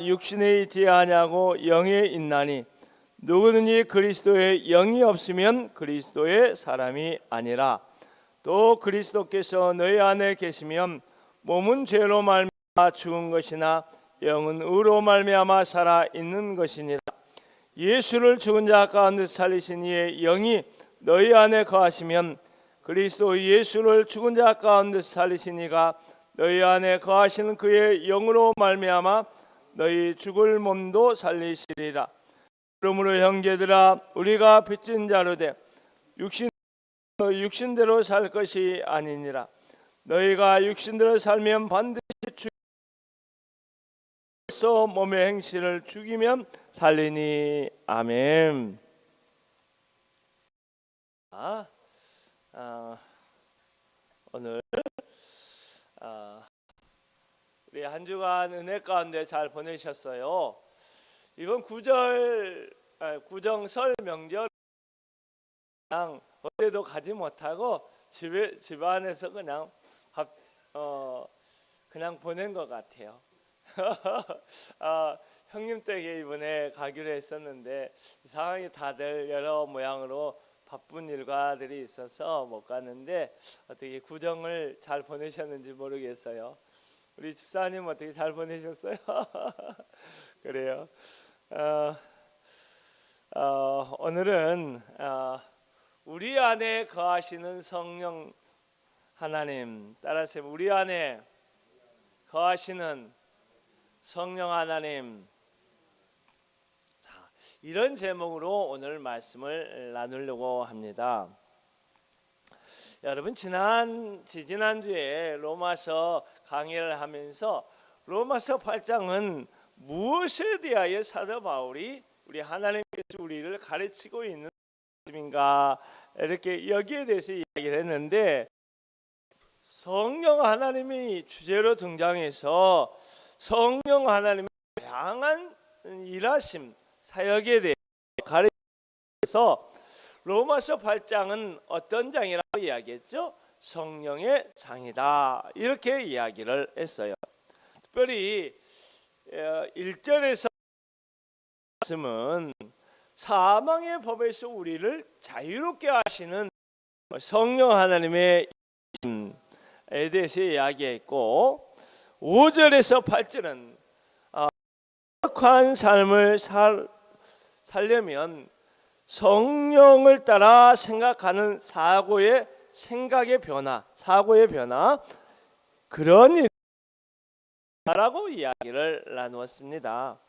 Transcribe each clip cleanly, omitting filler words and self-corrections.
육신에 있지 아니하고 영에 있나니 누구든지 그리스도의 영이 없으면 그리스도의 사람이 아니라. 또 그리스도께서 너희 안에 계시면 몸은 죄로 말미암아 죽은 것이나 영은 의로 말미암아 살아 있는 것이니라. 예수를 죽은 자 가운데 살리신 이의 영이 너희 안에 거하시면 그리스도 예수를 죽은 자 가운데 살리신 이가 너희 안에 거하시는 그의 영으로 말미암아 너희 죽을 몸도 살리시리라. 그러므로 형제들아, 우리가 빚진 자로 돼 육신대로 살 것이 아니니라. 너희가 육신대로 살면 반드시 죽어서 몸의 행실을 죽이면 살리니. 아멘. 오늘 우리 한 주간 은혜 가운데 잘 보내셨어요. 이번 구정설 명절 그냥 어디도 가지 못하고 집 안에서 그냥 그냥 보낸 것 같아요. 형님 댁에 이번에 가기로 했었는데 이상하게 다들 여러 모양으로 바쁜 일과들이 있어서 못 갔는데 어떻게 구정을 잘 보내셨는지 모르겠어요. 우리 집사님 어떻게 잘 보내셨어요? 그래요. 오늘은 우리 안에 거하시는 성령 하나님, 따라서 우리 안에 거하시는 성령 하나님, 이런 제목으로 오늘 말씀을 나누려고 합니다. 여러분, 지지난주에 로마서 강의를 하면서 로마서 8장은 무엇에 대하여 사도 바울이 우리 하나님께서 우리를 가르치고 있는 말씀인가, 이렇게 여기에 대해서 이야기를 했는데, 성령 하나님이 주제로 등장해서 성령 하나님의 다양한 일하심, 사역에 대해 가르쳐서 로마서 8장은 어떤 장이라고 이야기했죠? 성령의 장이다, 이렇게 이야기를 했어요. 특별히 1절에서 말씀은 사망의 법에서 우리를 자유롭게 하시는 성령 하나님의 에 대해서 이야기했고, 5절에서 8절은 행복한 삶을 살려면 성령을 따라 생각하는 생각의 변화, 사고의 변화, 그런 일이라고 이야기를 나누었습니다.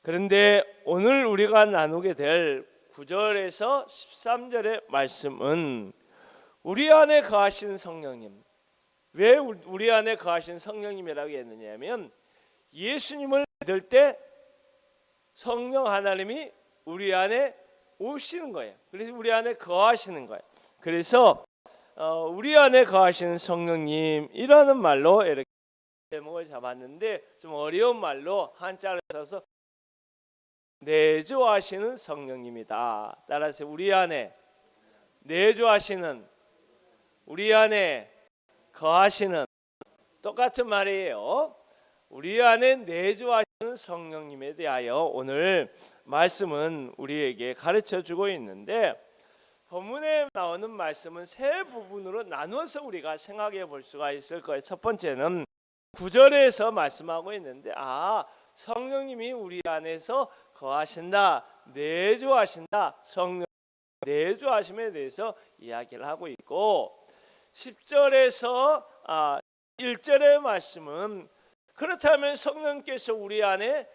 그런데 오늘 우리가 나누게 될 9절에서 13절의 말씀은 우리 안에 거하신 성령님, 왜 우리 안에 거하신 성령님이라고 했느냐면, 예수님을 믿을 때 성령 하나님이 우리 안에 오시는 거예요. 그래서 우리 안에 거하시는 거예요. 그래서 우리 안에 거하시는 성령님이라는 말로 이렇게 제목을 잡았는데, 좀 어려운 말로 한자를 써서 내주하시는 성령님이다. 따라서 우리 안에 내주하시는, 우리 안에 거하시는, 똑같은 말이에요. 우리 안에 내주하시는 성령님에 대하여 오늘 말씀은 우리에게 가르쳐주고 있는데, 본문에 나오는 말씀은 세 부분으로 나누어서 우리가 생각해 볼 수가 있을 거예요. 첫 번째는 9절에서 말씀하고 있는데, 성령님이 우리 안에서 거하신다, 내주하신다, 성령 내주하심에 대해서 이야기를 하고 있고, 10절에서 1절의 말씀은 그렇다면 성령께서 우리 안에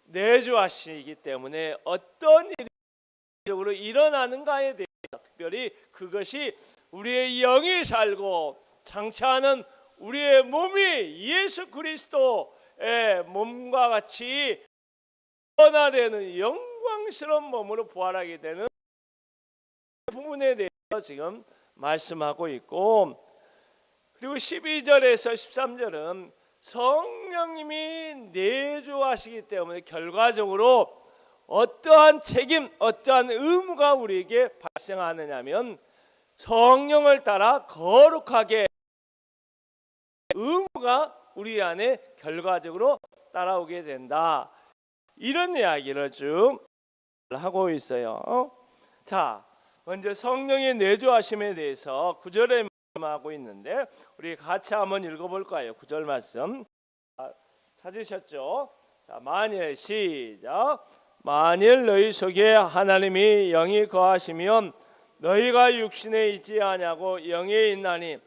내주하시기 때문에 어떤 일이 적으로 일어나는가에 대해서, 특별히 그것이 우리의 영이 살고 장차하는 우리의 몸이 예수 그리스도의 몸과 같이 변화되는 영광스러운 몸으로 부활하게 되는 부분에 대해서 지금 말씀하고 있고, 그리고 12절에서 13절은 성령님이 내주하시기 때문에 결과적으로 어떠한 책임, 어떠한 의무가 우리에게 발생하느냐면, 성령을 따라 거룩하게 의무가 우리 안에 결과적으로 따라오게 된다. 이런 이야기를 쭉 하고 있어요. 자, 먼저 성령의 내주하심에 대해서 9절에 말씀하고 있는데 우리 같이 한번 읽어볼까요? 9절 말씀 찾으셨죠? 자, 만일 시작. 만일 너희 속에 하나님이 영이 거하시면 너희가 육신에 있지 아니하고 영에 있나니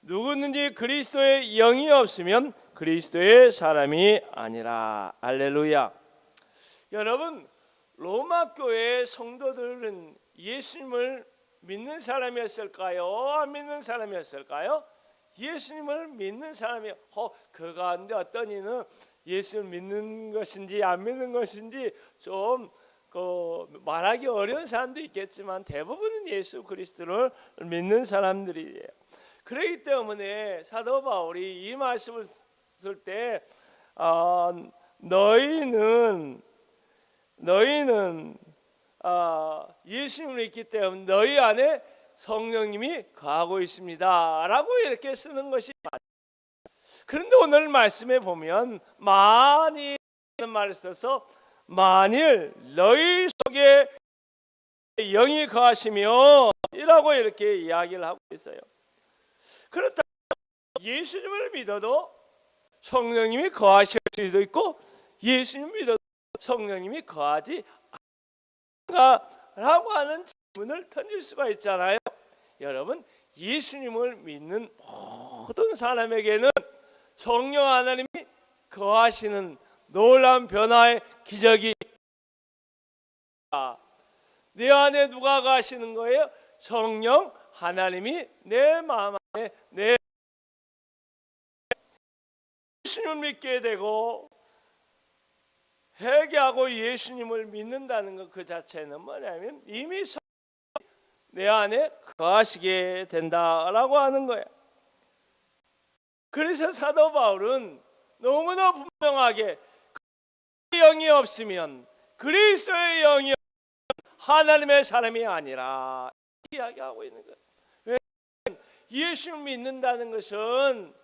누구든지 그리스도의 영이 없으면 그리스도의 사람이 아니라. 할렐루야. 여러분, 로마 교회 성도들은 예수님을 믿는 사람이었을까요? 안 믿는 사람이었을까요? 예수님을 믿는 사람이 그 가운데 어떤 이는 예수를 믿는 것인지 안 믿는 것인지 좀 말하기 어려운 사람도 있겠지만 대부분은 예수 그리스도를 믿는 사람들이에요. 그렇기 때문에 사도 바울이 이 말씀을 쓸 때 너희는 예수님을 믿기 때문에 너희 안에 성령님이 거하고 있습니다 라고 이렇게 쓰는 것이 맞아요. 그런데 오늘 말씀에 보면 만일 라는 말을 써서 만일 너희 속에 영이 거하시면 이라고 이렇게 이야기를 하고 있어요. 그렇다면 예수님을 믿어도 성령님이 거하실 수도 있고 예수님을 믿어도 성령님이 거하지 않는가라고 하는 질문을 던질 수가 있잖아요. 여러분, 예수님을 믿는 모든 사람에게는 성령 하나님이 거하시는 놀라운 변화의 기적이 내 안에 누가 거하시는 거예요? 성령 하나님이 내 마음 안에 내 예수님을 믿게 되고 회개하고 예수님을 믿는다는 것 그 자체는 뭐냐면 이미 내 안에 거하시게 된다라고 하는 거예요. 그래서 사도 바울은 너무나 분명하게 영이 없으면 그리스도의 영이 없으면 하나님의 사람이 아니라 이야기하고 있는 거예요. 왜냐하면 예수를 믿는다는 것은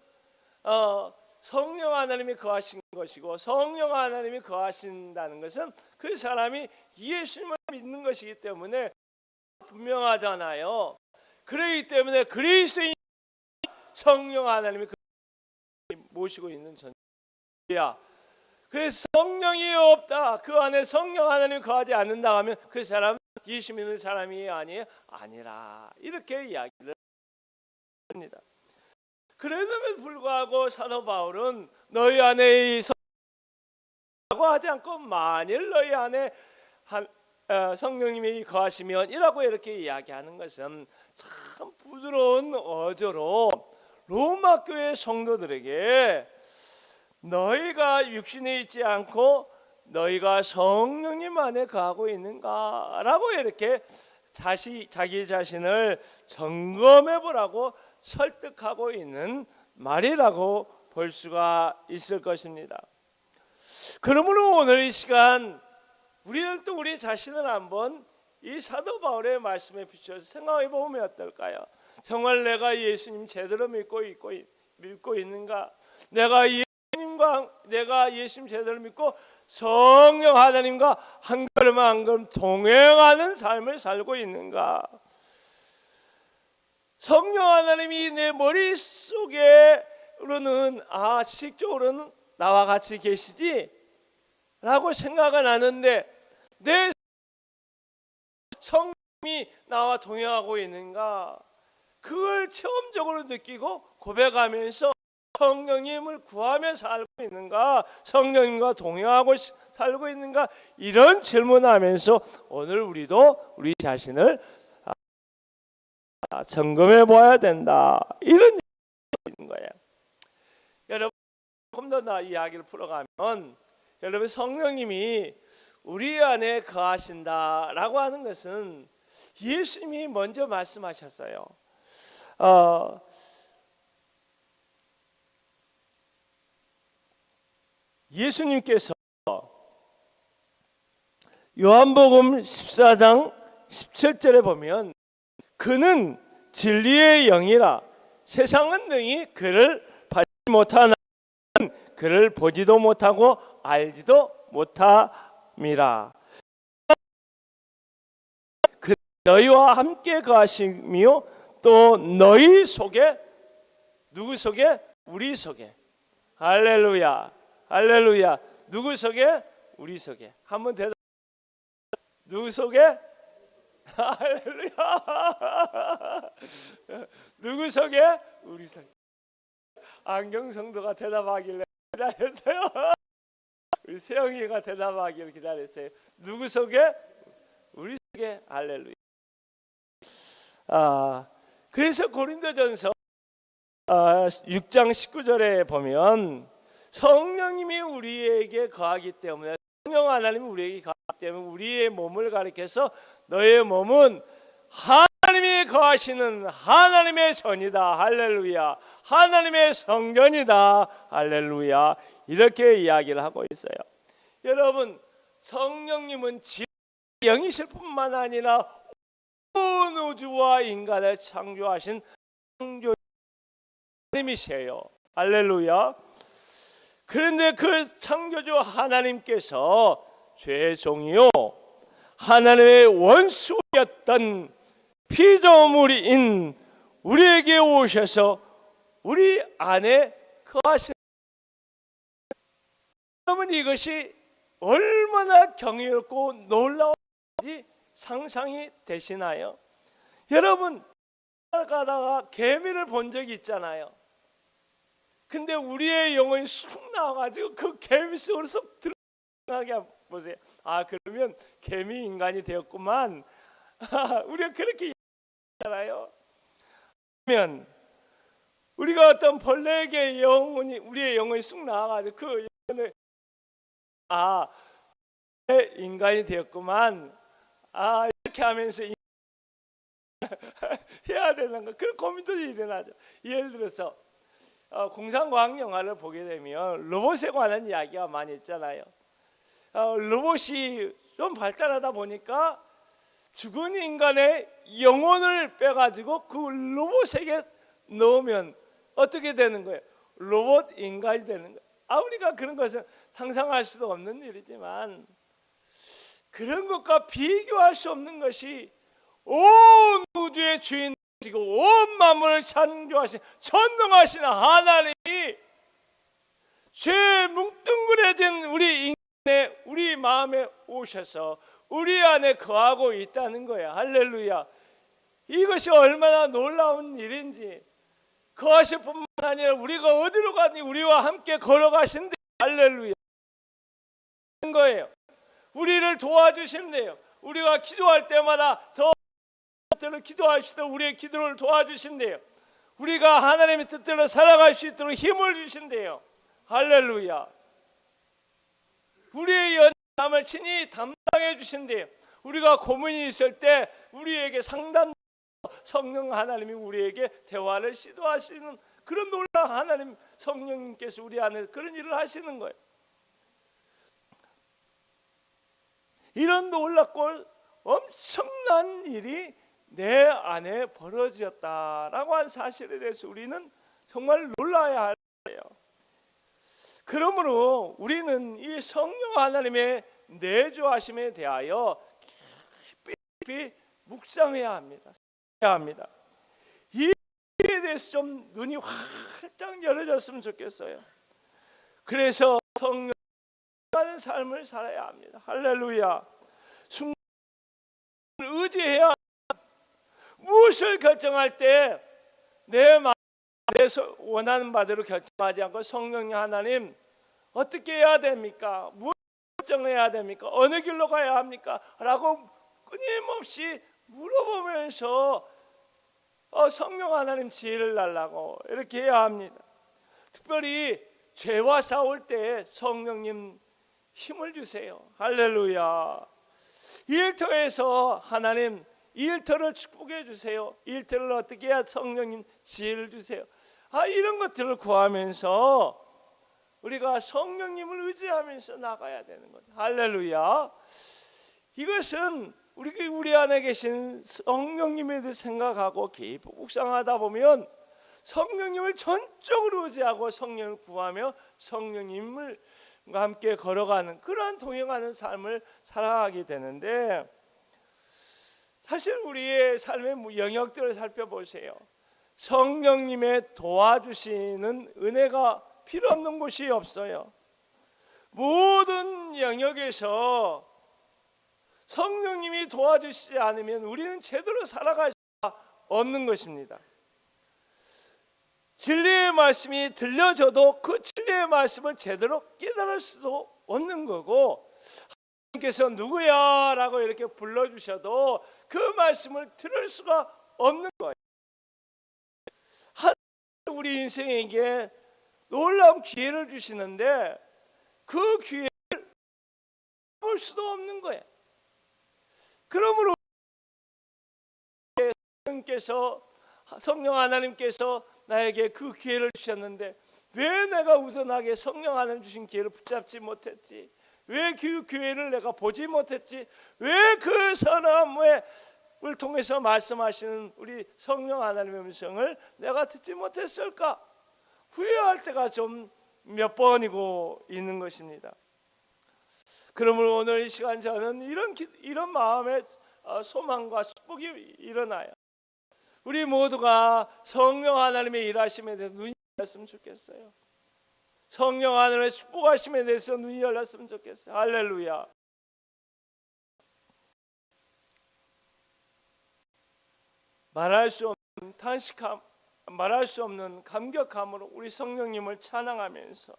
성령 하나님이 거하신 것이고 성령 하나님이 거하신다는 것은 그 사람이 예수님을 믿는 것이기 때문에 분명하잖아요. 그렇기 때문에 그리스도인 성령 하나님이 모시고 있는 전제야. 그래서 성령이 없다, 그 안에 성령 하나님이 거하지 않는다 하면 그 사람은 예수 믿는 사람이 아니라 이렇게 이야기를 합니다. 그럼에도 불구하고 사도 바울은 너희 안에 성령이라고 하지 않고 만일 너희 안에 성령님이 거하시면 이라고 이렇게 이야기하는 것은 참 부드러운 어조로 로마 교회 성도들에게 너희가 육신에 있지 않고 너희가 성령님 안에 거하고 있는가라고 이렇게 자기 자신을 점검해 보라고 설득하고 있는 말이라고 볼 수가 있을 것입니다. 그러므로 오늘 이 시간 우리들도 우리 자신을 한번 이 사도 바울의 말씀에 비춰서 생각해 보면 어떨까요? 정말 내가 예수님 제대로 믿고 있는가? 내가 예수님 제대로 믿고 성령 하나님과 한 걸음 한 걸음 동행하는 삶을 살고 있는가? 성령 하나님이 내 머릿속에로는 지식적으로는 나와 같이 계시지 라고 생각은 하는데 내 성령이 나와 동행하고 있는가? 그걸 체험적으로 느끼고 고백하면서 성령님을 구하며 살고 있는가? 성령님과 동행하고 살고 있는가? 이런 질문하면서 오늘 우리도 우리 자신을 점검해 보아야 된다. 이런 얘기가 있는 거예요. 여러분, 조금 더 이야기를 풀어가면 여러분, 성령님이 우리 안에 거하신다라고 하는 것은 예수님이 먼저 말씀하셨어요. 예수님께서 요한복음 14장 17절에 보면 그는 진리의 영이라 세상은 능히 그를 받지 못하나 그를 보지도 못하고 알지도 못함이라. 그 너희와 함께 거하시며 또 너희 속에, 누구 속에? 우리 속에. 할렐루야, 할렐루야. 누구 속에? 우리 속에. 한번 대답. 누구 속에? 할렐루야. 누구 속에? 우리 속에. 안경 성도가 대답하길래 기다렸어요. 우리 세영이가 대답하기를 기다렸어요. 누구 속에? 우리 속에. 할렐루야. 그래서 고린도전서 6장 19절에 보면 성령님이 우리에게 거하기 때문에, 성령 하나님이 우리에게 거하기 때문에 우리의 몸을 가리켜서 너의 몸은 하나님이 거하시는 하나님의 전이다. 할렐루야. 하나님의 성전이다. 할렐루야. 이렇게 이야기를 하고 있어요. 여러분, 성령님은 영이실 뿐만 아니라 온 우주와 인간을 창조하신 하나님이세요. 할렐루야. 그런데 그 창조주 하나님께서 죄종이요 하나님의 원수였던 피조물인 우리에게 오셔서 우리 안에 거하신, 여러분 이것이 얼마나 경이롭고 놀라운지 상상이 되시나요? 여러분 가다가 개미를 본 적이 있잖아요. 근데 우리의 영혼이 쑥 나와가지고 그 개미 속으로 쏙 들어가게 보세요. 그러면 개미 인간이 되었구만. 우리가 그렇게 얘기하잖아요. 그러면 우리가 어떤 벌레에게 우리의 영혼이 쑥 나와가지고 그 영혼을 인간이 되었구만. 이렇게 하면서 해야 되는 거, 그런 고민도 일어나죠. 예를 들어서 공상과학 영화를 보게 되면 로봇에 관한 이야기가 많이 있잖아요. 로봇이 좀 발달하다 보니까 죽은 인간의 영혼을 빼가지고 그 로봇에게 넣으면 어떻게 되는 거예요? 로봇 인간이 되는 거예요. 우리가 그런 것은 상상할 수도 없는 일이지만 그런 것과 비교할 수 없는 것이 온 우주의 주인이시고 온 만물을 창조하신 전능하신 하나님이 죄 뭉뚱그려진 우리 인간의 우리 마음에 오셔서 우리 안에 거하고 있다는 거야. 할렐루야. 이것이 얼마나 놀라운 일인지. 거하실 뿐만 아니라 우리가 어디로 가니 우리와 함께 걸어가신대. 할렐루야. 거예요. 우리를 도와주신대요. 우리가 기도할 때마다 더 뜻대로 기도할 수 있도록 우리의 기도를 도와주신대요. 우리가 하나님의 뜻대로 살아갈 수 있도록 힘을 주신대요. 할렐루야. 우리의 연함을 친히 담당해 주신대요. 우리가 고민이 있을 때 우리에게 상담, 성령 하나님이 우리에게 대화를 시도하시는 그런 놀라운 하나님 성령님께서 우리 안에 그런 일을 하시는 거예요. 이런 놀랍고 엄청난 일이 내 안에 벌어졌다라고 한 사실에 대해서 우리는 정말 놀라야 할 거예요. 그러므로 우리는 이 성령 하나님의 내주하심에 대하여 깊이 묵상해야 합니다. 이 일에 대해서 좀 눈이 활짝 열어졌으면 좋겠어요. 그래서 성령 하는 삶을 살아야 합니다. 할렐루야. 순간 의지해야 합니다. 무엇을 결정할 때 내 마음에 원하는 바대로 결정하지 않고 성령님 하나님 어떻게 해야 됩니까? 무엇을 결정해야 됩니까? 어느 길로 가야 합니까? 라고 끊임없이 물어보면서 성령 하나님 지혜를 달라고 이렇게 해야 합니다. 특별히 죄와 싸울 때 성령님 힘을 주세요. 할렐루야. 일터에서 하나님 일터를 축복해 주세요. 일터를 어떻게 해야 성령님 지혜를 주세요. 이런 것들을 구하면서 우리가 성령님을 의지하면서 나가야 되는 거죠. 할렐루야. 이것은 우리 안에 계신 성령님에 대해 생각하고 깊이 묵상하다 보면 성령님을 전적으로 의지하고 성령을 구하며 성령님과 함께 걸어가는 그러한 동행하는 삶을 살아가게 되는데, 사실 우리의 삶의 영역들을 살펴보세요. 성령님의 도와주시는 은혜가 필요 없는 곳이 없어요. 모든 영역에서 성령님이 도와주시지 않으면 우리는 제대로 살아갈 수가 없는 것입니다. 진리의 말씀이 들려줘도 그 진리의 말씀을 제대로 깨달을 수도 없는 거고, 하나님께서 누구야? 라고 이렇게 불러주셔도 그 말씀을 들을 수가 없는 거예요. 하나님 우리 인생에게 놀라운 기회를 주시는데 그 기회를 볼 수도 없는 거예요. 그러므로 성령 하나님께서 나에게 그 기회를 주셨는데 왜 내가 우선하게 성령 하나님 주신 기회를 붙잡지 못했지? 왜 그 기회를 내가 보지 못했지? 왜 그 선함을 통해서 말씀하시는 우리 성령 하나님의 음성을 내가 듣지 못했을까? 후회할 때가 좀 몇 번이고 있는 것입니다. 그러므로 오늘 이 시간 저는 이런 마음의 소망과 축복이 일어나요. 우리 모두가 성령 하나님의 일하심에 대해서 눈이 열렸으면 좋겠어요. 성령 하나님의 축복하심에 대해서 눈이 열렸으면 좋겠어요. 할렐루야. 말할 수 없는 탄식함, 말할 수 없는 감격함으로 우리 성령님을 찬양하면서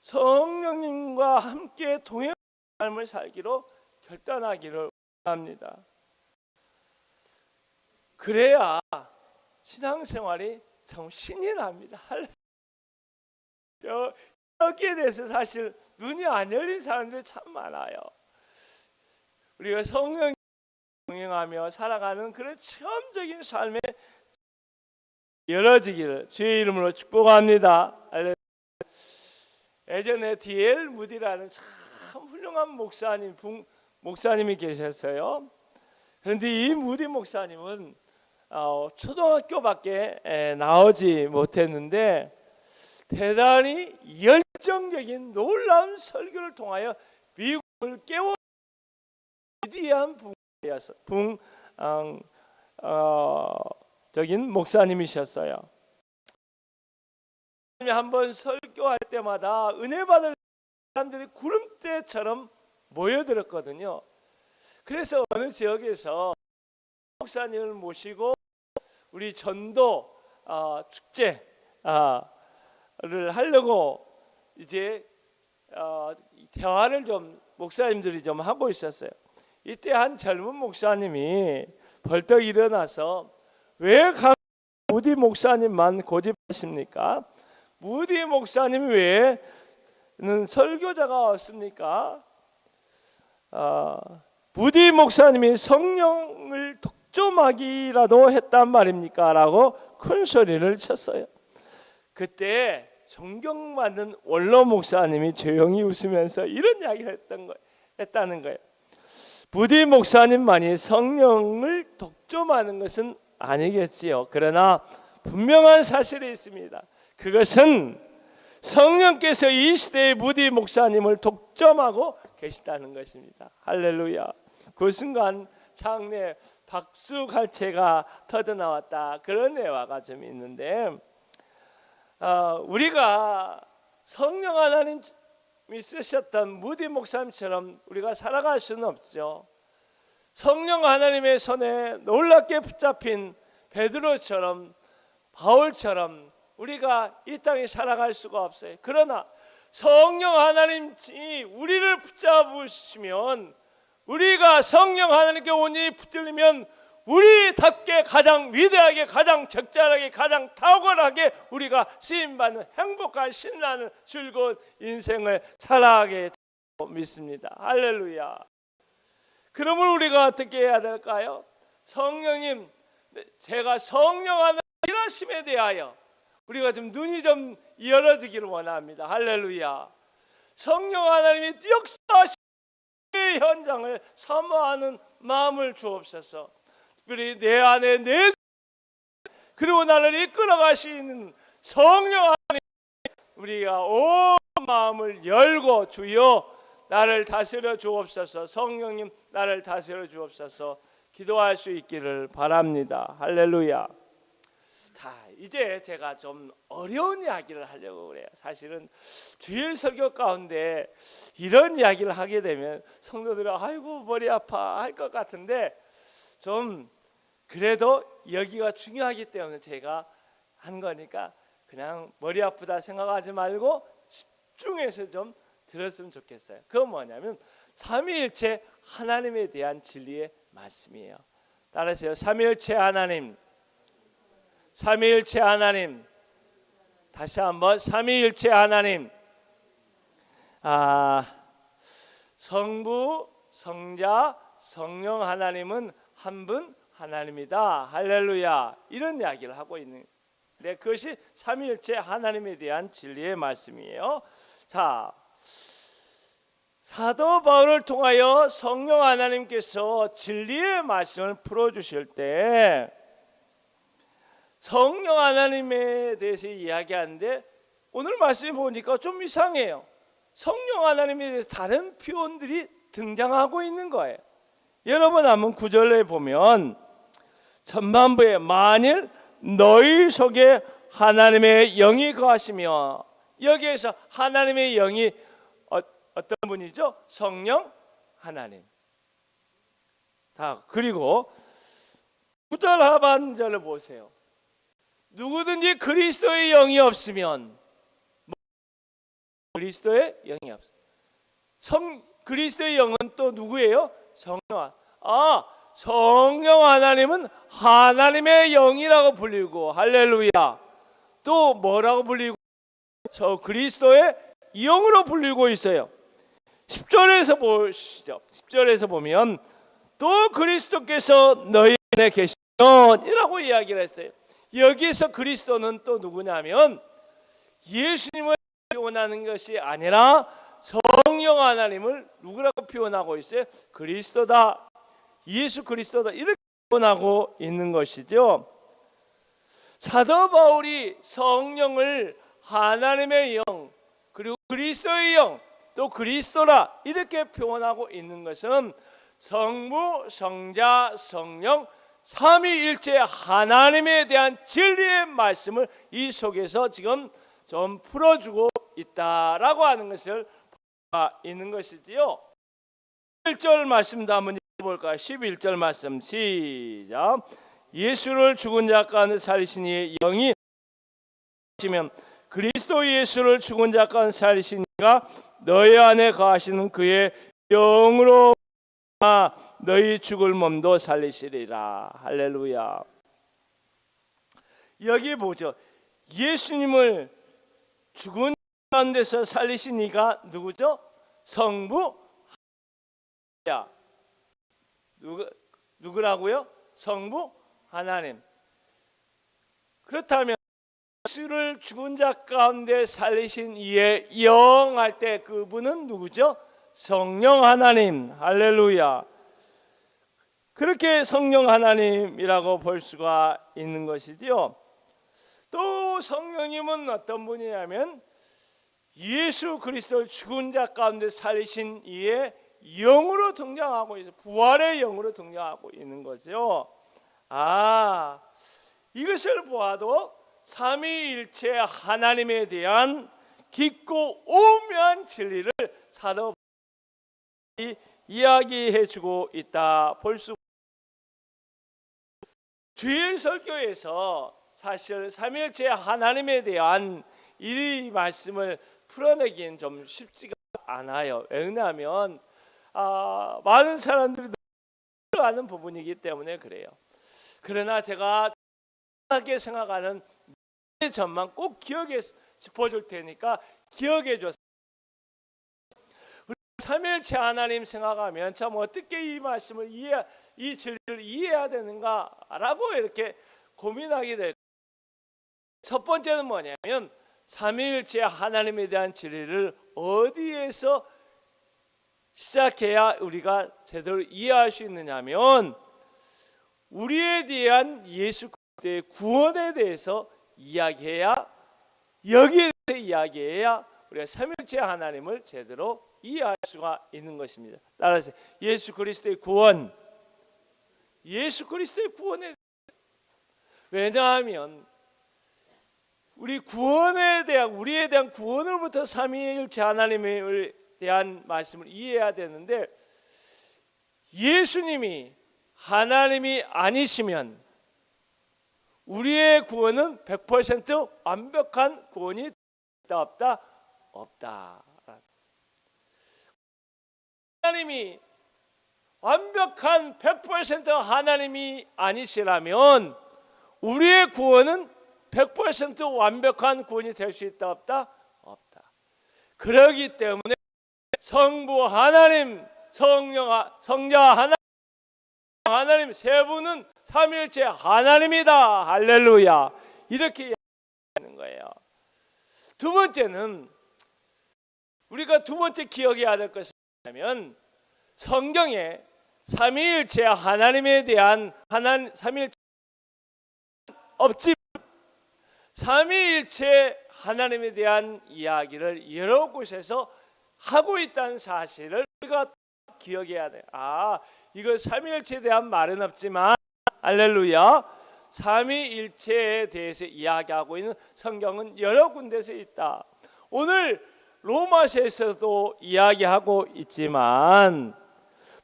성령님과 함께 동행하는 삶을 살기로 결단하기를 원합니다. 그래야 신앙생활이 참 신이 납니다. 여기에 대해서 사실 눈이 안 열린 사람들이 참 많아요. 우리가 성령 동행하며 살아가는 그런 체험적인 삶에 열어지기를 주의 이름으로 축복합니다. 예전에 D.L. 무디라는 참 훌륭한 목사님이 계셨어요. 그런데 이 무디 목사님은 초등학교밖에 나오지 못했는데 대단히 열정적인 놀라운 설교를 통하여 미국을 깨워 위대한 적인 목사님이셨어요. 한번 설교할 때마다 은혜 받을 사람들이 구름대처럼 모여들었거든요. 그래서 어느 지역에서 목사님을 모시고 우리 전도 축제를 하려고 이제 대화를 좀 목사님들이 좀 하고 있었어요. 이때 한 젊은 목사님이 벌떡 일어나서 왜 무디 목사님만 고집하십니까? 무디 목사님 외에는 설교자가 없습니까? 무디 목사님이 성령을 독점하기라도 했단 말입니까? 라고 큰 소리를 쳤어요. 그때 존경받는 원로 목사님이 조용히 웃으면서 이런 이야기를 했다는 거예요. 무디 목사님만이 성령을 독점하는 것은 아니겠지요. 그러나 분명한 사실이 있습니다. 그것은 성령께서 이 시대의 무디 목사님을 독점하고 계시다는 것입니다. 할렐루야. 그 순간 장내 박수갈채가 터져나왔다, 그런 예화가 좀 있는데, 우리가 성령 하나님이 쓰셨던 무디 목사님처럼 우리가 살아갈 수는 없죠. 성령 하나님의 손에 놀랍게 붙잡힌 베드로처럼 바울처럼 우리가 이 땅에 살아갈 수가 없어요. 그러나 성령 하나님이 우리를 붙잡으시면, 우리가 성령 하나님께 온전히 붙들리면 우리답게 가장 위대하게, 가장 적절하게, 가장 탁월하게 우리가 쓰임받는 행복한 신나는 즐거운 인생을 살아가게 믿습니다. 할렐루야. 그러면 우리가 어떻게 해야 될까요? 성령님, 제가 성령 하나님 일하심에 대하여 우리가 좀 눈이 좀 열어지기를 원합니다. 할렐루야. 성령 하나님이 역사하시는 현장을 사모하는 마음을 주옵소서. 특별히 내 안에 내 그리고 나를 이끌어 가시는 성령 하나님, 우리가 온 마음을 열고 주여 나를 다스려 주옵소서, 성령님 나를 다스려 주옵소서 기도할 수 있기를 바랍니다. 할렐루야. 자, 이제 제가 좀 어려운 이야기를 하려고 그래요. 사실은 주일 설교 가운데 이런 이야기를 하게 되면 성도들은 아이고 머리 아파 할 것 같은데, 좀 그래도 여기가 중요하기 때문에 제가 한 거니까 그냥 머리 아프다 생각하지 말고 집중해서 좀 들었으면 좋겠어요. 그건 뭐냐면 삼위일체 하나님에 대한 진리의 말씀이에요. 따라하세요. 삼위일체 하나님, 삼위일체 하나님. 다시 한번 삼위일체 하나님. 성부, 성자, 성령 하나님은 한 분 하나님이다. 할렐루야. 이런 이야기를 하고 있는, 그것이 삼위일체 하나님에 대한 진리의 말씀이에요. 자, 사도 바울을 통하여 성령 하나님께서 진리의 말씀을 풀어주실 때 성령 하나님에 대해서 이야기하는데, 오늘 말씀을 보니까 좀 이상해요. 성령 하나님에 대해서 다른 표현들이 등장하고 있는 거예요. 여러분 한번 9절에 보면 전반부에 만일 너희 속에 하나님의 영이 거하시며, 여기에서 하나님의 영이 어떤 분이죠? 성령 하나님. 그리고 9절 하반절을 보세요. 누구든지 그리스도의 영이 없으면, 그리스도의 영이 없어요. 그리스도의 영은 또 누구예요? 성령. 성령 하나님은 하나님의 영이라고 불리고, 할렐루야. 또 뭐라고 불리고? 저 그리스도의 영으로 불리고 있어요. 10절에서 보시죠. 10절에서 보면 또 그리스도께서 너희 안에 계시면 이라고 이야기를 했어요. 여기에서 그리스도는 또 누구냐면 예수님을 표현하는 것이 아니라 성령 하나님을 누구라고 표현하고 있어요? 그리스도다, 예수 그리스도다, 이렇게 표현하고 있는 것이죠. 사도 바울이 성령을 하나님의 영, 그리고 그리스도의 영, 또 그리스도라 이렇게 표현하고 있는 것은 성부, 성자, 성령 삼위일체 하나님에 대한 진리의 말씀을 이 속에서 지금 좀 풀어주고 있다라고 하는 것을 있는 것이지요. 11절 말씀도 한번 읽어볼까요? 11절 말씀 시작. 예수를 죽은 자 가운데 살리신 이의 영이 하시면 그리스도 예수를 죽은 자 가운데 살리신 이가 너희 안에 거하시는 그의 영으로 너희 죽을 몸도 살리시리라. 할렐루야. 여기 보죠. 예수님을 죽은 가운데서 살리신 이가 누구죠? 성부. 누구라고요? 성부 하나님. 그렇다면 예수를 죽은 자 가운데 살리신 이의 영 할 때 그분은 누구죠? 성령 하나님. 할렐루야. 그렇게 성령 하나님이라고 볼 수가 있는 것이지요. 또 성령님은 어떤 분이냐면 예수 그리스도를 죽은 자 가운데 살리신 이의 영으로 등장하고 있어요. 부활의 영으로 등장하고 있는 거죠. 이것을 보아도 삼위일체 하나님에 대한 깊고 오묘한 진리를 사도 바울이 이야기해주고 있다 볼 수. 주일 설교에서 사실 삼위일체 하나님에 대한 이 말씀을 풀어내기는 좀 쉽지가 않아요. 왜냐하면 많은 사람들이 아는 부분이기 때문에 그래요. 그러나 제가 하게 생각하는 점만 꼭 기억에 짚어줄 테니까 기억해 줬어요. 삼위일체 하나님 생각하면 참 어떻게 이 말씀을 이 진리를 이해해야 되는가라고 이렇게 고민하게 될. 첫 번째는 뭐냐면 삼위일체 하나님에 대한 진리를 어디에서 시작해야 우리가 제대로 이해할 수 있느냐면 우리에 대한 예수 구원에 대해서 이야기해야, 여기에 대해서 이야기해야 우리가 삼위일체 하나님을 제대로 이해할 수가 있는 것입니다. 따라서 예수 그리스도의 구원, 예수 그리스도의 구원에, 왜냐하면 우리 구원에 대한, 우리에 대한 구원으로부터 삼위일체 하나님에 대한 말씀을 이해해야 되는데, 예수님이 하나님이 아니시면 우리의 구원은 100% 완벽한 구원이 있다 없다? 없다. 하나님이 완벽한 100% 하나님이 아니시라면 우리의 구원은 100% 완벽한 구원이 될 수 있다 없다? 없다. 그렇기 때문에 성부 하나님, 성자 하나님 세 분은 삼위일체 하나님이다. 할렐루야. 이렇게 하는 거예요. 두 번째는, 우리가 두 번째 기억해야 될 것은 뭐냐면, 성경에 삼위일체 하나님에 대한 삼위일체 없지만 삼위일체 하나님에 대한 이야기를 여러 곳에서 하고 있다는 사실을 우리가 기억해야 돼요. 이거 삼위일체에 대한 말은 없지만, 할렐루야, 삼위일체에 대해서 이야기하고 있는 성경은 여러 군데서 있다. 오늘 로마서에서도 이야기하고 있지만,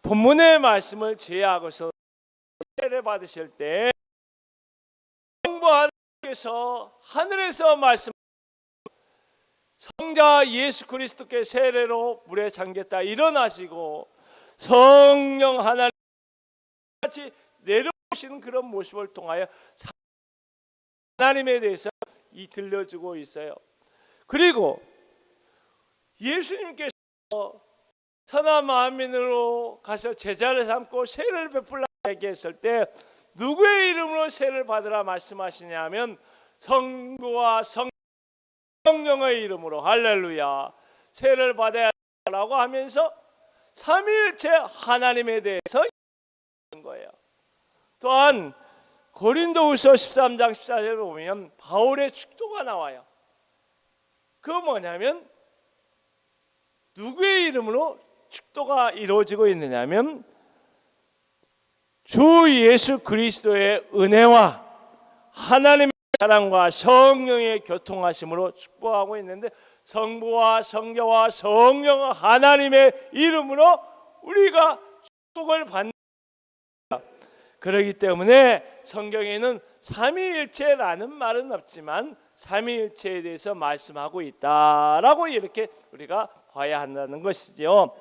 본문의 말씀을 제외하고서 세례 받으실 때 성부 하나님께서 하늘에서 말씀, 성자 예수 그리스도께 세례로 물에 잠겼다 일어나시고 성령 하나님 같이 내려오시는 그런 모습을 통하여 하나님에 대해서 들려주고 있어요. 그리고 예수님께서 천하 만민으로 가서 제자를 삼고 세례를 베풀라 얘기했을 때 누구의 이름으로 세례를 받으라 말씀하시냐면 성부와 성령의 이름으로, 할렐루야, 세례를 받아야라고 하면서 삼위일체 하나님에 대해서 얘기하는 거예요. 또한 고린도후서 13장 14절에 보면 바울의 축도가 나와요. 그건 뭐냐면, 누구의 이름으로 축도가 이루어지고 있느냐면 주 예수 그리스도의 은혜와 하나님의 사랑과 성령의 교통하심으로 축복하고 있는데, 성부와 성자와 성령 하나님의 이름으로 우리가 축복을 받는, 그렇기 때문에 성경에는 삼위일체라는 말은 없지만 삼위일체에 대해서 말씀하고 있다라고 이렇게 우리가 봐야 한다는 것이죠.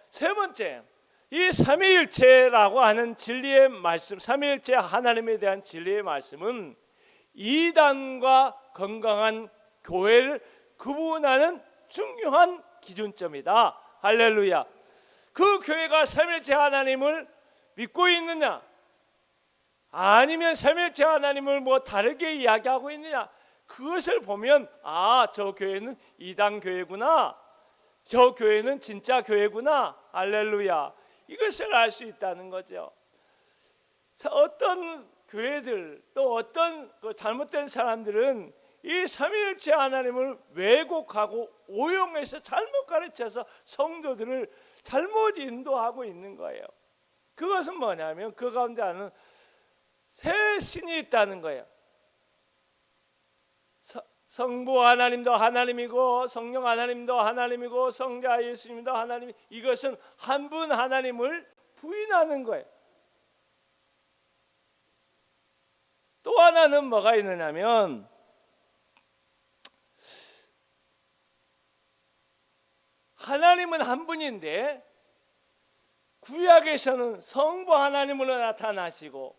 세 번째, 이 삼위일체라고 하는 진리의 말씀, 삼위일체 하나님에 대한 진리의 말씀은 이단과 건강한 교회를 구분하는 중요한 기준점이다. 할렐루야. 그 교회가 삼위일체 하나님을 믿고 있느냐, 아니면 삼위일체 하나님을 뭐 다르게 이야기하고 있느냐, 그것을 보면 저 교회는 이단 교회구나, 저 교회는 진짜 교회구나, 할렐루야, 이것을 알 수 있다는 거죠. 어떤 교회들, 또 어떤 잘못된 사람들은 이 삼위일체 하나님을 왜곡하고 오용해서 잘못 가르쳐서 성도들을 잘못 인도하고 있는 거예요. 그것은 뭐냐면 그 가운데 하는 세 신이 있다는 거예요. 성부 하나님도 하나님이고 성령 하나님도 하나님이고 성자 예수님도 하나님, 이것은 한 분 하나님을 부인하는 거예요. 또 하나는 뭐가 있느냐면 하나님은 한 분인데 구약에서는 성부 하나님으로 나타나시고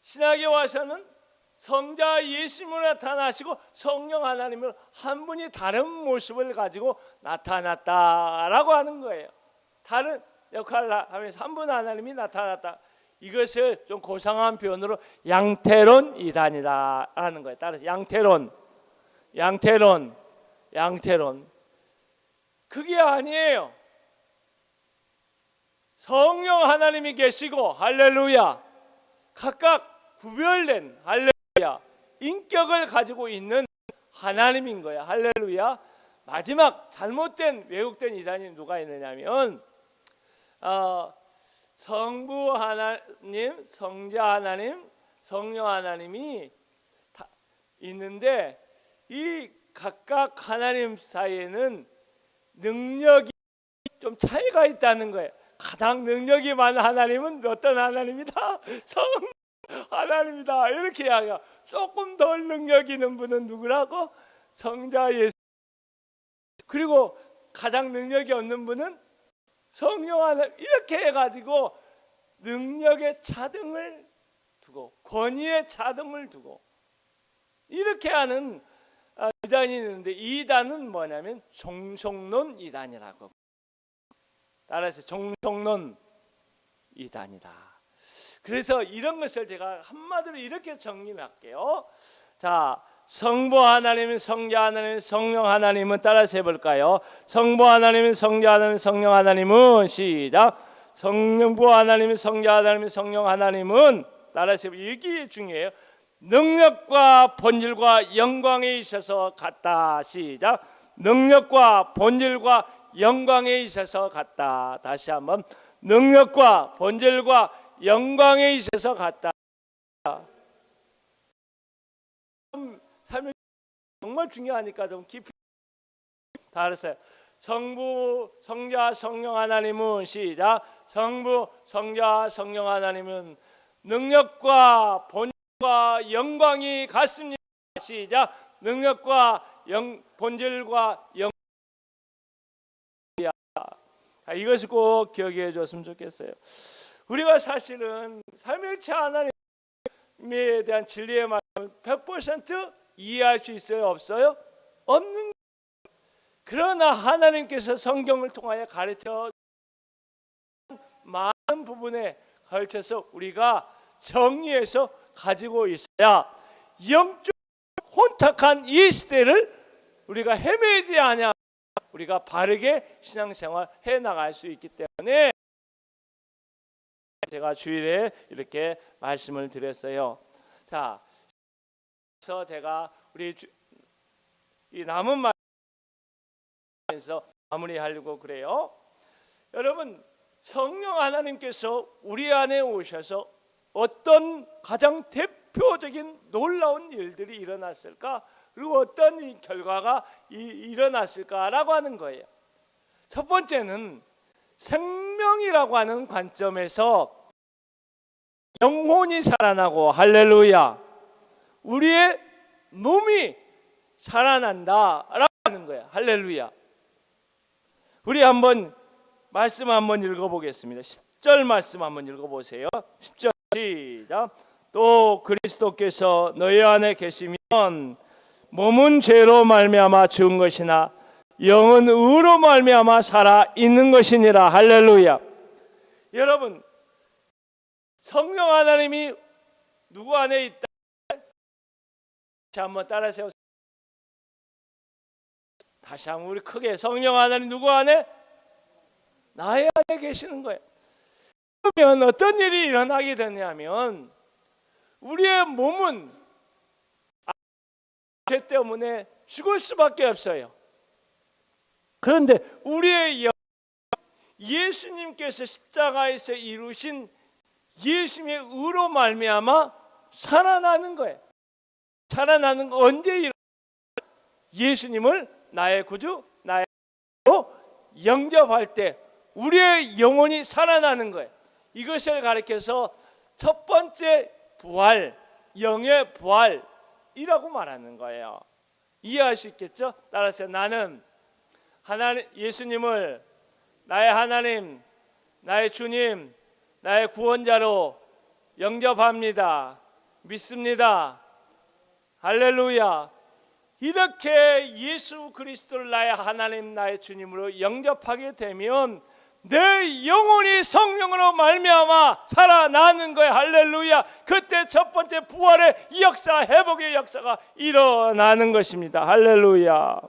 신약에 와서는 성자 예수님으로 나타나시고 성령 하나님을 한 분이 다른 모습을 가지고 나타났다라고 하는 거예요. 다른 역할을 하면서 한 분 하나님이 나타났다. 이것을 좀 고상한 표현으로 양태론 이단이다 하는 거예요. 따라서 양태론. 그게 아니에요. 성령 하나님이 계시고, 할렐루야, 각각 구별된, 할렐루야, 인격을 가지고 있는 하나님인 거야. 할렐루야. 마지막 잘못된 왜곡된 이단이 누가 있느냐면 성부 하나님, 성자 하나님, 성령 하나님이 있는데 이 각각 하나님 사이에는 능력이 좀 차이가 있다는 거예요. 가장 능력이 많은 하나님은 어떤 하나님이다? 성 하나님이다. 이렇게 이야기해요. 조금 덜 능력 있는 분은 누구라고? 성자 예수. 그리고 가장 능력이 없는 분은 성령 하나님. 이렇게 해가지고 능력의 차등을 두고 권위의 차등을 두고 이렇게 하는 이단이 있는데, 이 이단은 뭐냐면 종속론 이단이라고. 따라서 종속론 이단이다. 그래서 이런 것을 제가 한마디로 이렇게 정리할게요. 자, 성부 하나님은, 성자 하나님은, 성령 하나님은 따라서 해볼까요? 성부 하나님은, 성자 하나님은, 성령 하나님은. 시작. 성부 하나님은, 성자 하나님은, 성령 하나님은 따라서 해볼까요? 이게 중요해요. 능력과 본질과 영광에 있어서 같다. 시작. 능력과 본질과 영광에 있어서 같다. 다시 한번. 능력과 본질과 영광에 있어서 같다. 삶이 정말 중요하니까 좀 깊이 다 알았어요. 성부, 성자, 성령 하나님은 시작. 성부, 성자, 성령 하나님은 능력과 본질과 영광이 같습니다. 시작. 능력과 본질과 영광. 이것을 꼭 기억해 줬으면 좋겠어요. 우리가 사실은 삼위일체 하나님에 대한 진리의 말씀을 100% 이해할 수 있어요? 없어요? 없는. 그러나 하나님께서 성경을 통하여 가르쳐 많은 부분에 걸쳐서 우리가 정리해서 가지고 있어야 영적 혼탁한 이 시대를 우리가 헤매지 않아 우리가 바르게 신앙생활 해 나갈 수 있기 때문에 제가 주일에 이렇게 말씀을 드렸어요. 자, 그래서 제가 우리 이 남은 말에서 마무리하려고 그래요. 여러분, 성령 하나님께서 우리 안에 오셔서 어떤 가장 대표적인 놀라운 일들이 일어났을까? 그리고 어떤 결과가 일어났을까라고 하는 거예요. 첫 번째는 생명이라고 하는 관점에서 영혼이 살아나고, 할렐루야, 우리의 몸이 살아난다라고 하는 거예요. 할렐루야. 우리 한번 말씀 한번 읽어보겠습니다. 10절 말씀 한번 읽어보세요. 10절 시작. 또 그리스도께서 너희 안에 계시면 몸은 죄로 말미암아 죽은 것이나 영은 의로 말미암아 살아 있는 것이니라. 할렐루야. 여러분, 성령 하나님이 누구 안에 있다? 다시 한번 따라하세요. 다시 한번 우리 크게. 성령 하나님 누구 안에? 나의 안에 계시는 거예요. 그러면 어떤 일이 일어나게 되냐면 우리의 몸은 죄 때문에 죽을 수밖에 없어요. 그런데 우리의 영, 예수님께서 십자가에서 이루신 예수님의 의로 말미암아 살아나는 거예요. 살아나는 거 언제 일어나요? 예수님을 나의 구주, 나의 로 영접할 때 우리의 영혼이 살아나는 거예요. 이것을 가리켜서 첫 번째 부활, 영의 부활이라고 말하는 거예요. 이해할 수 있겠죠? 따라서 나는 하나님, 예수님을 나의 하나님, 나의 주님, 나의 구원자로 영접합니다. 믿습니다. 할렐루야. 이렇게 예수 그리스도를 나의 하나님, 나의 주님으로 영접하게 되면 내 영혼이 성령으로 말미암아 살아나는 거예요. 할렐루야. 그때 첫 번째 부활의 역사, 회복의 역사가 일어나는 것입니다. 할렐루야.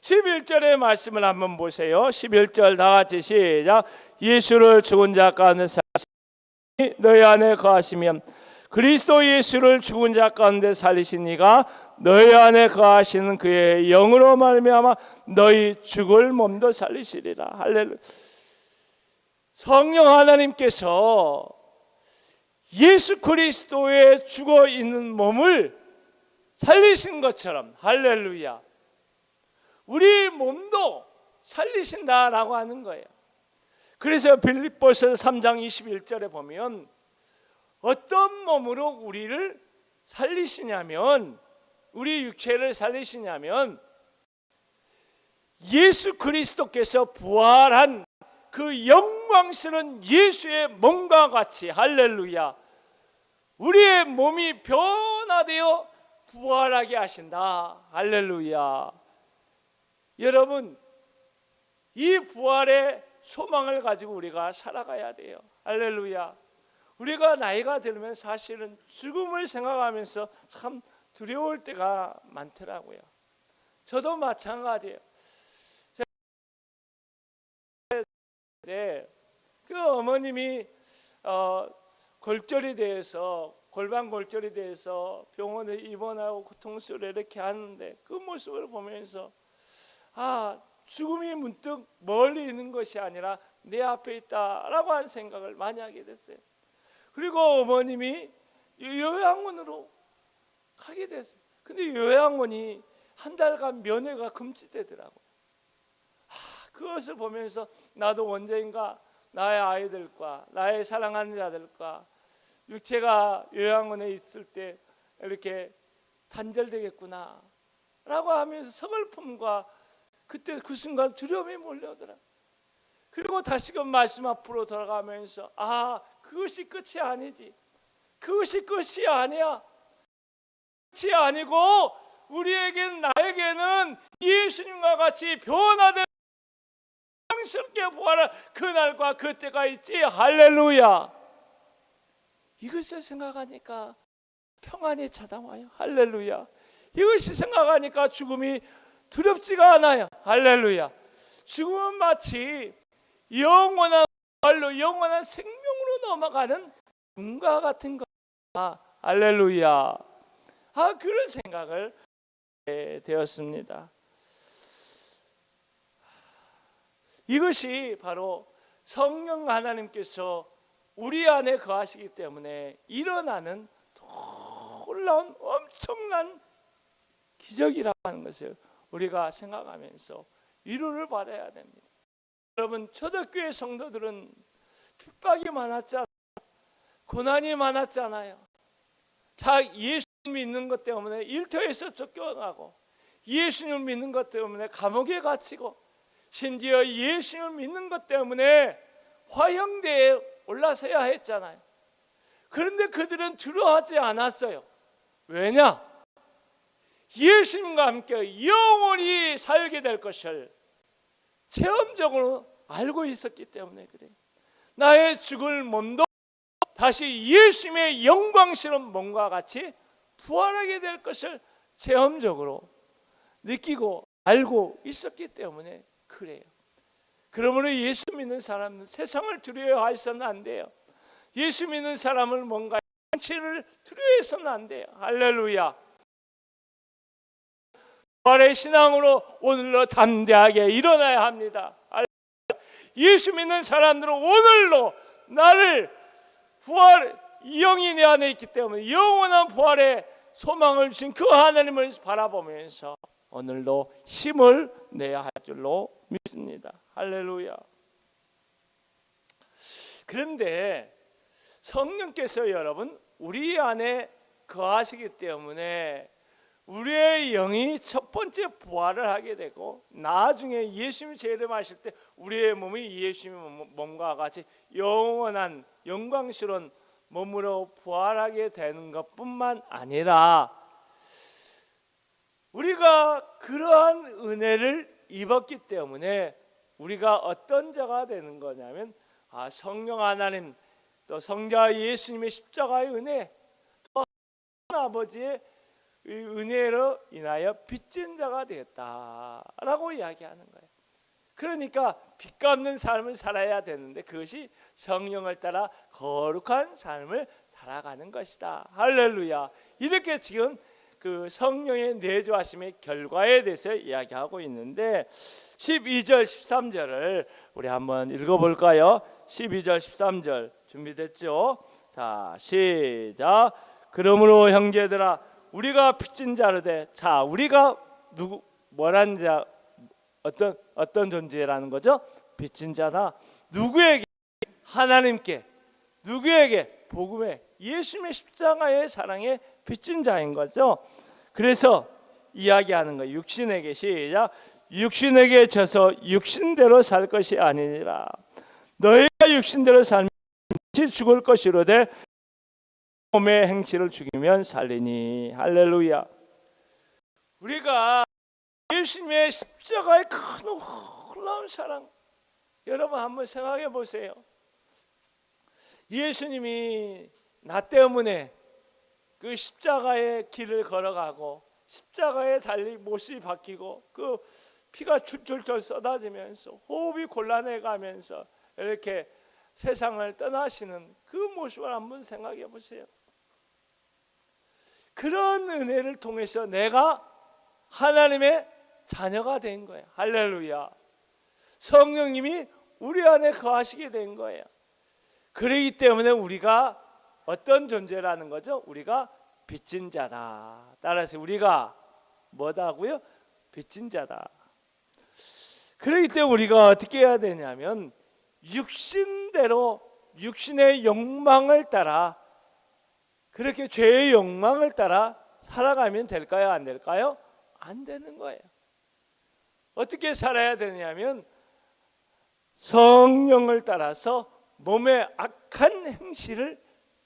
11절의 말씀을 한번 보세요. 11절 다 같이 시작. 예수를 죽은 자 가운데 사시니 너희 안에 거하시면 그리스도 예수를 죽은 자 가운데 살리신 이가 너희 안에 거하시는 그의 영으로 말미암아 너희 죽을 몸도 살리시리라. 할렐루야. 성령 하나님께서 예수 그리스도의 죽어 있는 몸을 살리신 것처럼, 할렐루야, 우리 몸도 살리신다라고 하는 거예요. 그래서 빌립보서 3장 21절에 보면 어떤 몸으로 우리를 살리시냐면, 우리 육체를 살리시냐면 예수 그리스도께서 부활한 그 영광스러운 예수의 몸과 같이, 할렐루야, 우리의 몸이 변화되어 부활하게 하신다. 할렐루야. 여러분, 이 부활의 소망을 가지고 우리가 살아가야 돼요. 할렐루야. 우리가 나이가 들면 사실은 죽음을 생각하면서 참 두려울 때가 많더라고요. 저도 마찬가지예요. 그 어머님이 골절이 돼서, 골반 골절이 돼서 병원에 입원하고 고통스러워 이렇게 하는데, 그 모습을 보면서 죽음이 문득 멀리 있는 것이 아니라 내 앞에 있다라고 하는 생각을 많이 하게 됐어요. 그리고 어머님이 요양원으로 가게 됐어요. 근데 요양원이 한 달간 면회가 금지되더라고요. 그것을 보면서 나도 언젠가 나의 아이들과 나의 사랑하는 자들과 육체가 요양원에 있을 때 이렇게 단절되겠구나 라고 하면서 서글픔과 그때 그 순간 두려움이 몰려오더라. 그리고 다시금 말씀 앞으로 돌아가면서 그것이 끝이 아니지, 그것이 끝이 아니야, 끝이 아니고 우리에겐, 나에게는 예수님과 같이 변화된 영광스럽게 부활할 그날과 그때가 있지. 할렐루야. 이것을 생각하니까 평안이 찾아와요. 할렐루야. 이것을 생각하니까 죽음이 두렵지가 않아요. 할렐루야. 죽음은 마치 영원한 말로 영원한 생명으로 넘어가는 꿈과 같은 거다. 할렐루야. 그런 생각을 되었습니다. 이것이 바로 성령 하나님께서 우리 안에 거하시기 때문에 일어나는 놀라운 엄청난 기적이라고 하는 것을 우리가 생각하면서 위로를 받아야 됩니다. 여러분, 초대교회 성도들은 핍박이 많았잖아요. 고난이 많았잖아요. 예수 믿는 것 때문에 일터에서 쫓겨나고, 예수님을 믿는 것 때문에 감옥에 갇히고, 심지어 예수님을 믿는 것 때문에 화형대에 올라서야 했잖아요. 그런데 그들은 두려워하지 않았어요. 왜냐? 예수님과 함께 영원히 살게 될 것을 체험적으로 알고 있었기 때문에 그래요. 나의 죽을 몸도 다시 예수님의 영광스러운 몸과 같이 부활하게 될 것을 체험적으로 느끼고 알고 있었기 때문에 그래요. 그러므로 예수 믿는 사람은 세상을 두려워해서는 안 돼요. 예수 믿는 사람을 뭔가 현실을 두려워해서는 안 돼요. 할렐루야. 부활의 신앙으로 오늘로 담대하게 일어나야 합니다. 예수 믿는 사람들은 오늘로 나를 부활, 영이 내 안에 있기 때문에 영원한 부활의 소망을 주신 그 하나님을 바라보면서 오늘도 힘을 내야 할 줄로 믿습니다. 할렐루야. 그런데 성령께서 여러분 우리 안에 거하시기 때문에 우리의 영이 첫 번째 부활을 하게 되고, 나중에 예수님이 재림하실 때 우리의 몸이 예수님의 몸과 같이 영원한 영광스러운 몸으로 부활하게 되는 것뿐만 아니라, 우리가 그러한 은혜를 입었기 때문에 우리가 어떤 자가 되는 거냐면, 성령 하나님, 또 성자 예수님의 십자가의 은혜, 또 아버지의 은혜로 인하여 빚진 자가 되었다라고 이야기하는 거예요. 그러니까 빚 갚는 삶을 살아야 되는데, 그것이 성령을 따라 거룩한 삶을 살아가는 것이다. 할렐루야. 이렇게 지금 그 성령의 내주하심의 결과에 대해서 이야기하고 있는데 12절 13절을 우리 한번 읽어볼까요? 12절 13절 준비됐죠? 자, 시작. 그러므로 형제들아 우리가 빚진 자로되, 자, 우리가 누구 뭐라는 자, 어떤 존재라는 거죠? 빚진 자다. 누구에게? 하나님께. 누구에게? 복음에, 예수님의 십자가의 사랑에 빚진 자인 거죠. 그래서 이야기하는 거예요. 육신에게, 시작. 육신에게 져서 육신대로 살 것이 아니니라. 너희가 육신대로 살면 죽을 것이로되 몸의 행실을 죽이면 살리니. 할렐루야. 우리가 예수님의 십자가의 큰 놀라운 사랑, 여러분 한번 생각해 보세요. 예수님이 나 때문에 그 십자가의 길을 걸어가고 십자가에 달리 못이 박히고 그 피가 줄줄줄 쏟아지면서 호흡이 곤란해가면서 이렇게 세상을 떠나시는 그 모습을 한번 생각해 보세요. 그런 은혜를 통해서 내가 하나님의 자녀가 된 거예요. 할렐루야. 성령님이 우리 안에 거하시게 된 거예요. 그렇기 때문에 우리가 어떤 존재라는 거죠? 우리가 빚진 자다. 따라서 우리가 뭐다고요? 빚진 자다. 그렇기 때문에 우리가 어떻게 해야 되냐면 육신대로, 육신의 욕망을 따라, 그렇게 죄의 욕망을 따라 살아가면 될까요? 안 될까요? 안 되는 거예요. 어떻게 살아야 되냐면 성령을 따라서 몸의 악한 행실을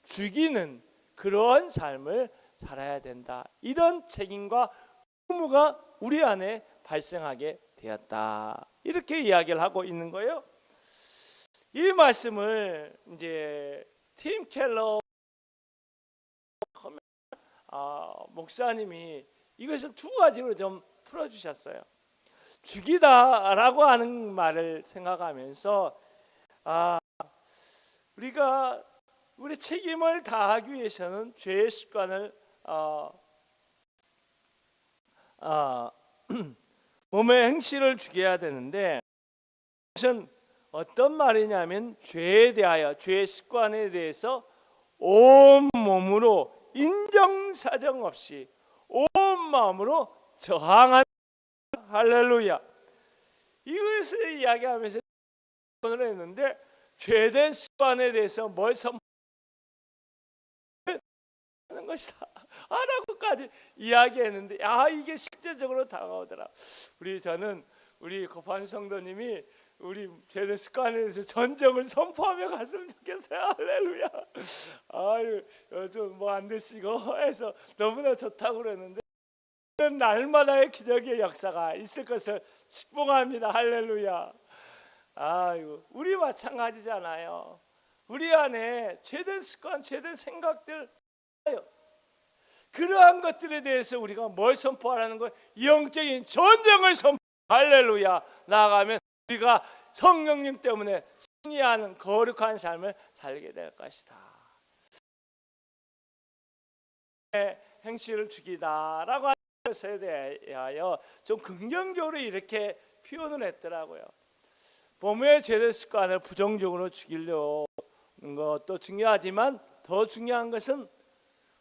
죽이는 그러한 삶을 살아야 된다. 이런 책임과 의무가 우리 안에 발생하게 되었다. 이렇게 이야기를 하고 있는 거예요. 이 말씀을 이제 팀 켈러 목사님이 이것을 두 가지로 좀 풀어주셨어요. 죽이다라고 하는 말을 생각하면서 우리가 우리 책임을 다하기 위해서는 죄의 습관을 몸의 행실을 죽여야 되는데, 그것은 어떤 말이냐면 죄에 대하여, 죄의 습관에 대해서 온 몸으로 인정사정 없이 온 마음으로 저항하는. 할렐루야. 이것을 이야기하면서 오늘 했는데 죄된 습관에 대해서 뭘 선포하는 것이다 라고까지 이야기했는데, 이게 실제적으로 다가오더라. 저는 우리 고판 성도님이 우리 죄된 습관에 대해서 전정을 선포하며 갔으면 좋겠어요. 할렐루야. 요즘 뭐 안 되시고 해서 너무나 좋다고 그랬는데 날마다의 기적의 역사가 있을 것을 축복합니다. 할렐루야. 우리 마찬가지잖아요. 우리 안에 죄된 습관, 죄된 생각들, 그러한 것들에 대해서 우리가 뭘 선포하라는 거예요? 영적인 전쟁을 선포. 할렐루야. 나아가면 우리가 성령님 때문에 승리하는 거룩한 삶을 살게 될 것이다. 행실을 죽이다라고 하는 것에 대하여 좀 긍정적으로 이렇게 표현을 했더라고요. 몸의 죄된 습관을 부정적으로 죽이려는 것도 중요하지만 더 중요한 것은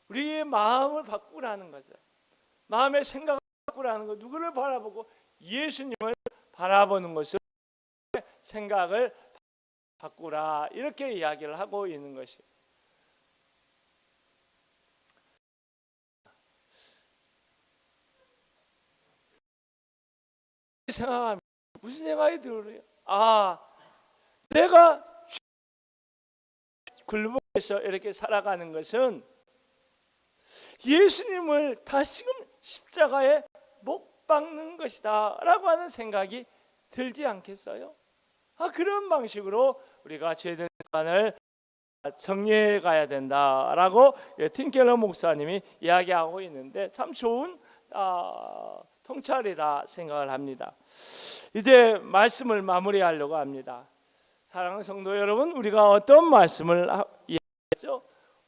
우리의 마음을 바꾸라는 거죠. 마음의 생각을 바꾸라는 것. 누구를 바라보고? 예수님을 바라보는 것을 생각을 바꾸라. 이렇게 이야기를 하고 있는 것이에요. 생각하면 무슨 생각이 들어요? 내가 굴복해서 이렇게 살아가는 것은 예수님을 다시금 십자가에 못 박는 것이다 라고 하는 생각이 들지 않겠어요? 그런 방식으로 우리가 죄된 습관을 정리해 가야 된다라고 팀켈러 목사님이 이야기하고 있는데 참 좋은 통찰이다 생각을 합니다. 이제 말씀을 마무리하려고 합니다. 사랑하는 성도 여러분, 우리가 어떤 말씀을 이야기했죠?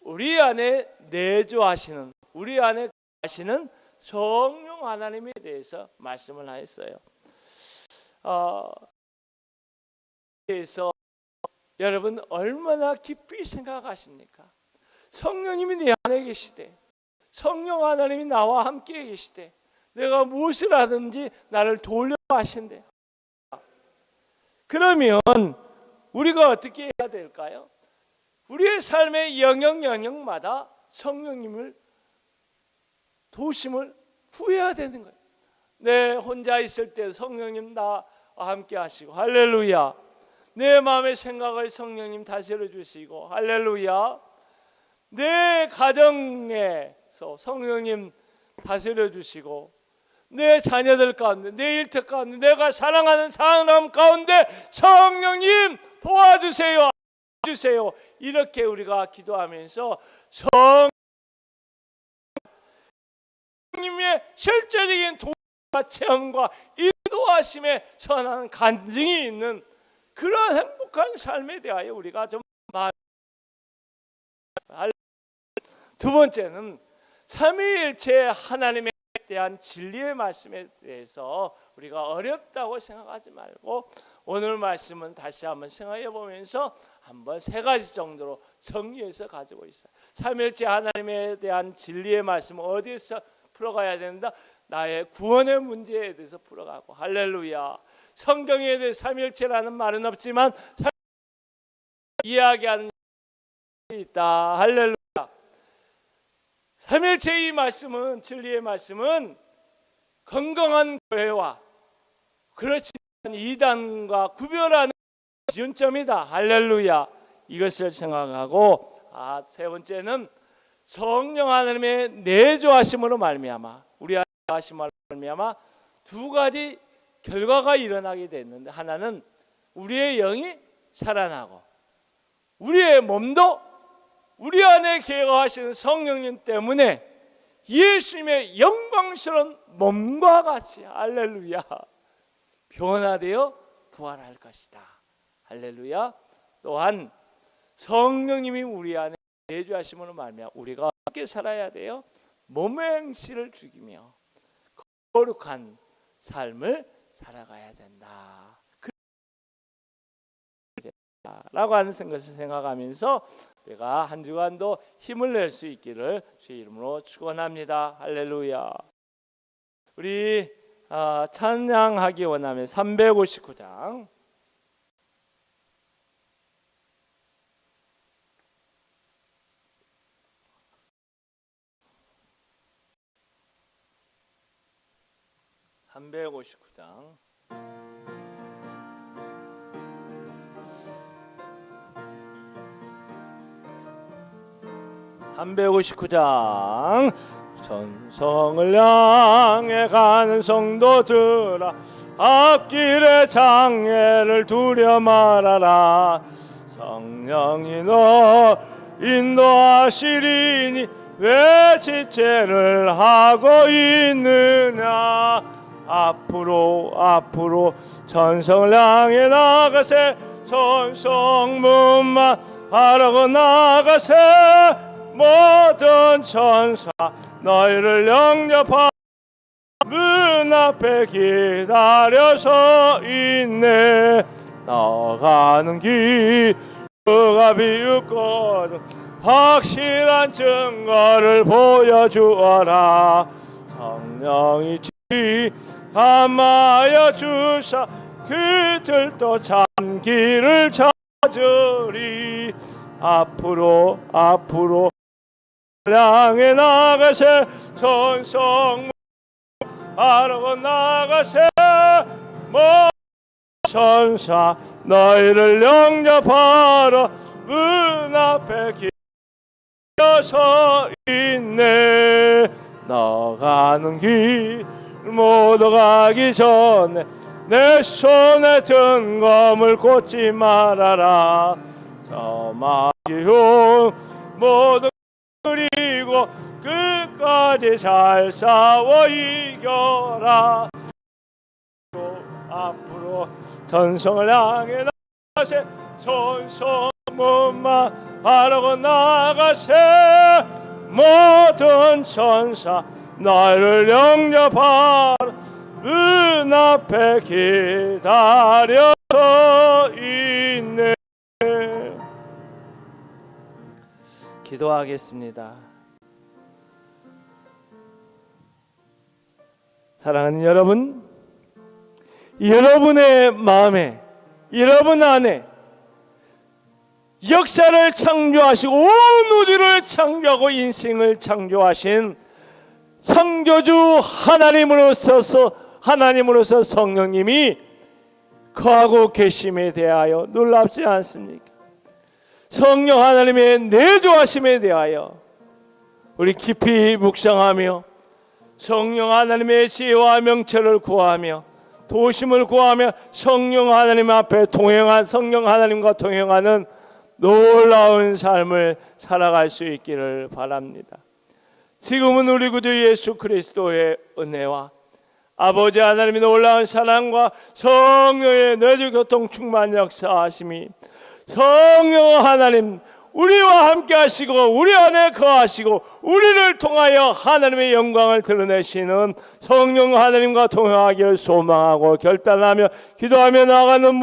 우리 안에 내주하시는, 우리 안에 하시는 성령 하나님에 대해서 말씀을 하였어요. 그래서 여러분 얼마나 깊이 생각하십니까? 성령님이 내 안에 계시되, 성령 하나님이 나와 함께 계시되, 내가 무엇을 하든지 나를 도우려 하신대. 그러면 우리가 어떻게 해야 될까요? 우리의 삶의 영역마다 성령님을 도우심을 구해야 되는 거예요. 내 혼자 있을 때 성령님 나와 함께 하시고, 할렐루야. 내 마음의 생각을 성령님 다스려 주시고, 할렐루야. 내 가정에서 성령님 다스려 주시고, 내 자녀들 가운데, 내 일터 가운데, 내가 사랑하는 사람 가운데 성령님 도와주세요, 주세요. 이렇게 우리가 기도하면서 성령님의 실제적인 도와 체험과 인도하심에 선한 간증이 있는 그런 행복한 삶에 대하여 우리가 좀 두 번째는 삼위일체 하나님에 대한 진리의 말씀에 대해서 우리가 어렵다고 생각하지 말고, 오늘 말씀은 다시 한번 생각해 보면서 한번 세 가지 정도로 정리해서 가지고 있어요. 삼위일체 하나님에 대한 진리의 말씀은 어디에서 풀어가야 된다? 나의 구원의 문제에 대해서 풀어가고, 할렐루야. 성경에 대해 삼위일체라는 말은 없지만 이야기하는 있다. 할렐루야. 삼위일체의 이 말씀은, 진리의 말씀은 건강한 교회와 그렇지 않은 이단과 구별하는 기준점이다. 할렐루야. 이것을 생각하고, 세 번째는 성령 하나님의 내주하심으로 말미암아, 우리 안에 하심으로 말미암아 두 가지 결과가 일어나게 됐는데, 하나는 우리의 영이 살아나고, 우리의 몸도 우리 안에 계획하시는 성령님 때문에 예수님의 영광스러운 몸과 같이, 할렐루야, 변화되어 부활할 것이다. 할렐루야. 또한 성령님이 우리 안에 내주하심으로 말미암아 우리가 어떻게 살아야 돼요? 몸의 행실을 죽이며 거룩한 삶을 살아가야 된다. 라고 하는 것을 생각하면서 우리가 한 주간도 힘을 낼 수 있기를 주의 이름으로 축원합니다. 할렐루야. 우리 찬양하기 원하면 359장 (359장) 359장 전성을 향해 가는 성도들아, 앞길의 장애를 두려 말아라. 성령이 너 인도하시리니 왜 지체를 하고 있느냐. 앞으로 전성을 향해 나가세. 전성문만 바라고 나가세. 모든 천사 너희를 영접하라. 문 앞에 기다려서 있네. 나가는 길 그가 비웃거든 확실한 증거를 보여주어라. 성령이 지감하여 주사 그들도 참 길을 찾으리. 앞으로 향해 나가세. 전성 바라고 나가세. 천사 너희를 영접하러 문 앞에 기다려서 있네. 나가는 길 모두 가기 전에 내 손에 든 검을 꽂지 말아라. 저마기용 모두 그리고 끝까지 잘 싸워 이겨라. 앞으로 전성을 향해 나가세. 전성문 몸만 바르고 나가세. 모든 천사 나를 영접하라. 문 앞에 기다려서 있네. 기도하겠습니다. 사랑하는 여러분, 여러분의 마음에, 여러분 안에 역사를 창조하시고 온 우주를 창조하고 인생을 창조하신 창조주 하나님으로서 성령님이 거하고 계심에 대하여 놀랍지 않습니까? 성령 하나님의 내조하심에 대하여 우리 깊이 묵상하며 성령 하나님의 지혜와 명철을 구하며 도심을 구하며 성령 하나님 앞에 성령 하나님과 동행하는 놀라운 삶을 살아갈 수 있기를 바랍니다. 지금은 우리 구주 예수 그리스도의 은혜와 아버지 하나님의 놀라운 사랑과 성령의 내주 교통 충만 역사하심이 성령 하나님 우리와 함께 하시고 우리 안에 거하시고 우리를 통하여 하나님의 영광을 드러내시는 성령 하나님과 동행하기를 소망하고 결단하며 기도하며 나아가는